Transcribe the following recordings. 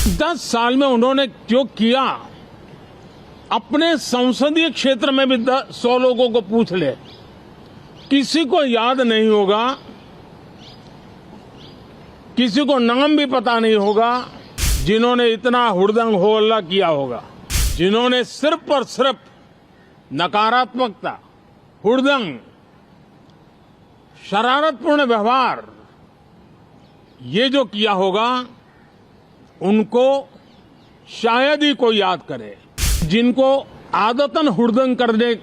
10 साल में उन्होंने जो किया, अपने संसदीय क्षेत्र में भी 100 लोगों को पूछ ले, किसी को याद नहीं होगा, किसी को नाम भी पता नहीं होगा जिन्होंने इतना हुड़दंग हो हल्ला किया होगा, जिन्होंने सिर्फ और सिर्फ नकारात्मकता, हुड़दंग, शरारतपूर्ण व्यवहार ये जो किया होगा, उनको शायद ही कोई याद करे। जिनको आदतन हुड़दंग करने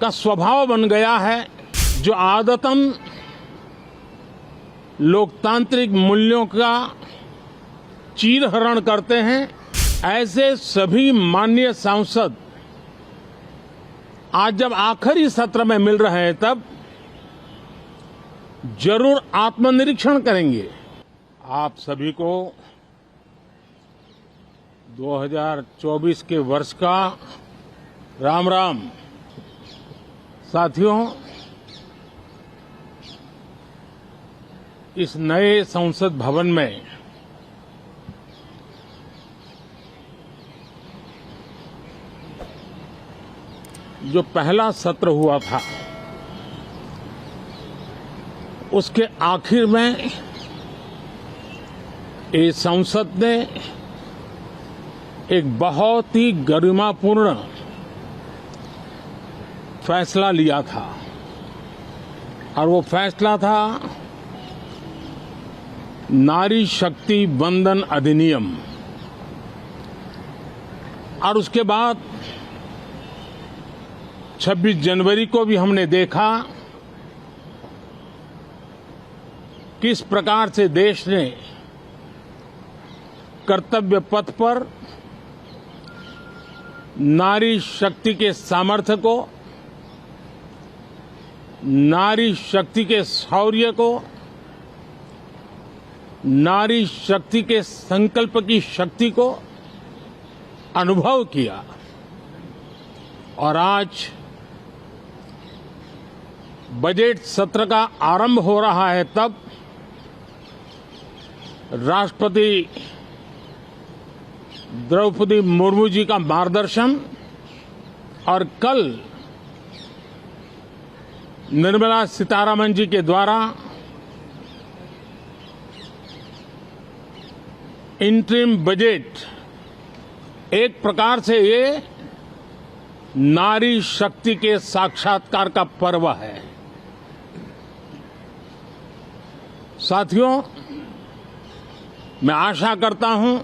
का स्वभाव बन गया है, जो आदतन लोकतांत्रिक मूल्यों का चीरहरण करते हैं, ऐसे सभी माननीय सांसद आज जब आखिरी सत्र में मिल रहे हैं, तब जरूर आत्मनिरीक्षण करेंगे। आप सभी को 2024 के वर्ष का राम राम। साथियों, इस नए संसद भवन में जो पहला सत्र हुआ था, उसके आखिर में इस संसद ने एक बहुत ही गरिमापूर्ण फैसला लिया था, और वो फैसला था नारी शक्ति वंदन अधिनियम। और उसके बाद 26 जनवरी को भी हमने देखा किस प्रकार से देश ने कर्तव्य पथ पर नारी शक्ति के सामर्थ्य को, नारी शक्ति के शौर्य को, नारी शक्ति के संकल्प की शक्ति को अनुभव किया। और आज बजट सत्र का आरंभ हो रहा है, तब राष्ट्रपति द्रौपदी मुर्मू जी का मार्गदर्शन और कल निर्मला सीतारमण जी के द्वारा इंटरिम बजट, एक प्रकार से ये नारी शक्ति के साक्षात्कार का पर्व है। साथियों, मैं आशा करता हूं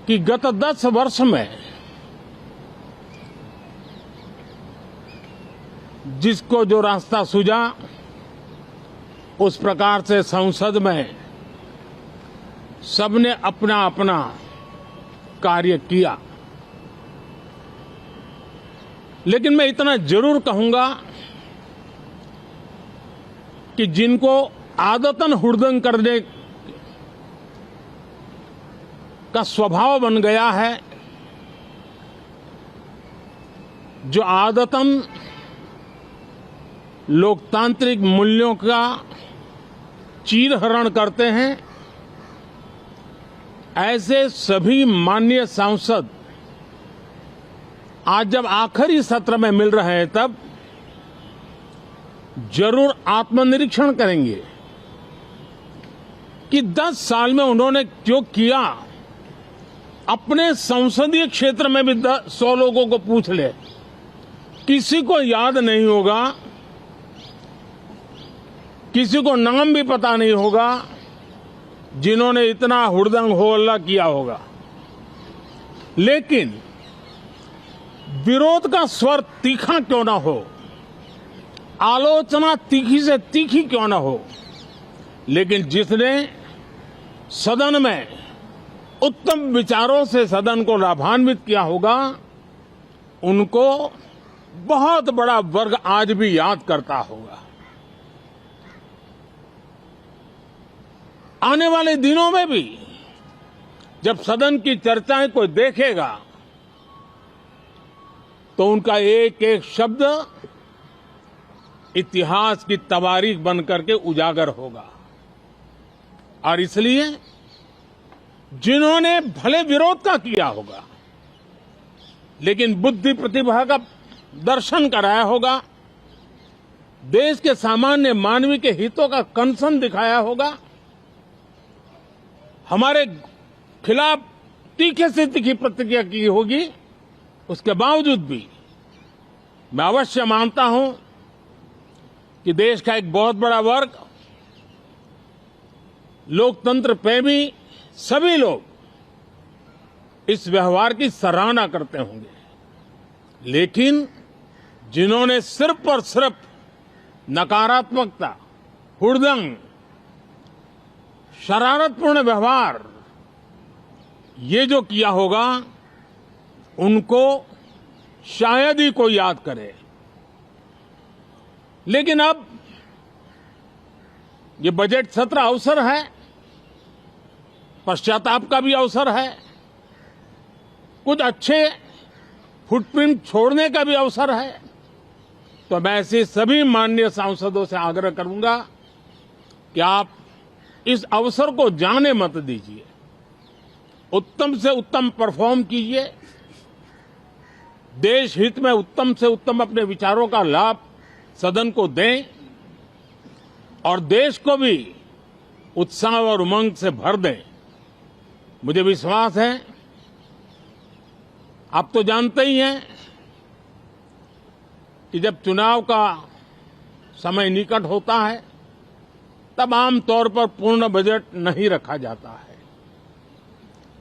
कि गत 10 वर्ष में जिसको जो रास्ता सूझा, उस प्रकार से संसद में सबने अपना अपना कार्य किया। लेकिन मैं इतना जरूर कहूंगा कि जिनको आदतन हुड़दंग करने का स्वभाव बन गया है, जो आदतन लोकतांत्रिक मूल्यों का चीरहरण करते हैं, ऐसे सभी माननीय सांसद आज जब आखिरी सत्र में मिल रहे हैं, तब जरूर आत्मनिरीक्षण करेंगे कि 10 साल में उन्होंने जो किया, अपने संसदीय क्षेत्र में भी 100 लोगों को पूछ ले, किसी को याद नहीं होगा, किसी को नाम भी पता नहीं होगा जिन्होंने इतना हुड़दंग हो हल्ला किया होगा। लेकिन विरोध का स्वर तीखा क्यों ना हो, आलोचना तीखी से तीखी क्यों ना हो, लेकिन जिसने सदन में उत्तम विचारों से सदन को लाभान्वित किया होगा, उनको बहुत बड़ा वर्ग आज भी याद करता होगा। आने वाले दिनों में भी जब सदन की चर्चाएं कोई देखेगा, तो उनका एक एक शब्द इतिहास की तवारीख बन करके उजागर होगा। और इसलिए जिन्होंने भले विरोध का किया होगा, लेकिन बुद्धि प्रतिभा का दर्शन कराया होगा, देश के सामान्य मानवी के हितों का कंसर्न दिखाया होगा, हमारे खिलाफ तीखे से तीखी प्रतिक्रिया की होगी, उसके बावजूद भी मैं अवश्य मानता हूं कि देश का एक बहुत बड़ा वर्ग, लोकतंत्र प्रेमी सभी लोग इस व्यवहार की सराहना करते होंगे। लेकिन जिन्होंने सिर्फ और सिर्फ नकारात्मकता, हुड़दंग, शरारतपूर्ण व्यवहार ये जो किया होगा, उनको शायद ही कोई याद करे। लेकिन अब ये बजट सत्र अवसर है, पश्चाताप का भी अवसर है, कुछ अच्छे फुटप्रिंट छोड़ने का भी अवसर है। तो मैं ऐसे सभी माननीय सांसदों से आग्रह करूंगा कि आप इस अवसर को जाने मत दीजिए, उत्तम से उत्तम परफॉर्म कीजिए, देश हित में उत्तम से उत्तम अपने विचारों का लाभ सदन को दें और देश को भी उत्साह और उमंग से भर दें। मुझे विश्वास है, आप तो जानते ही हैं कि जब चुनाव का समय निकट होता है, तब आमतौर पर पूर्ण बजट नहीं रखा जाता है।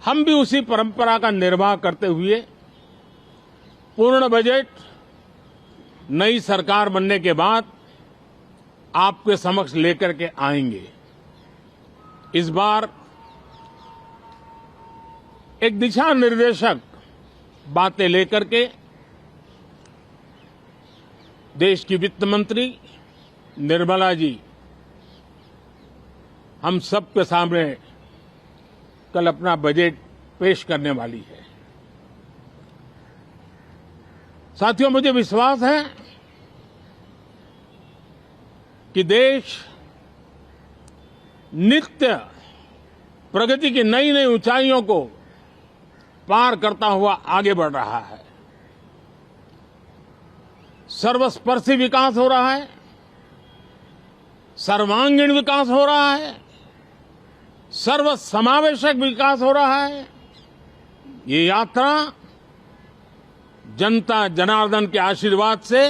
हम भी उसी परंपरा का निर्वाह करते हुए पूर्ण बजट नई सरकार बनने के बाद आपके समक्ष लेकर के आएंगे। इस बार एक दिशा निर्देशक बातें लेकर के देश की वित्त मंत्री निर्मला जी हम सबके सामने कल अपना बजट पेश करने वाली है। साथियों, मुझे विश्वास है कि देश नित्य प्रगति की नई नई ऊंचाइयों को पार करता हुआ आगे बढ़ रहा है। सर्वस्पर्शी विकास हो रहा है, सर्वांगीण विकास हो रहा है, सर्वसमावेशक विकास हो रहा है। ये यात्रा जनता जनार्दन के आशीर्वाद से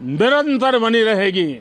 निरंतर बनी रहेगी।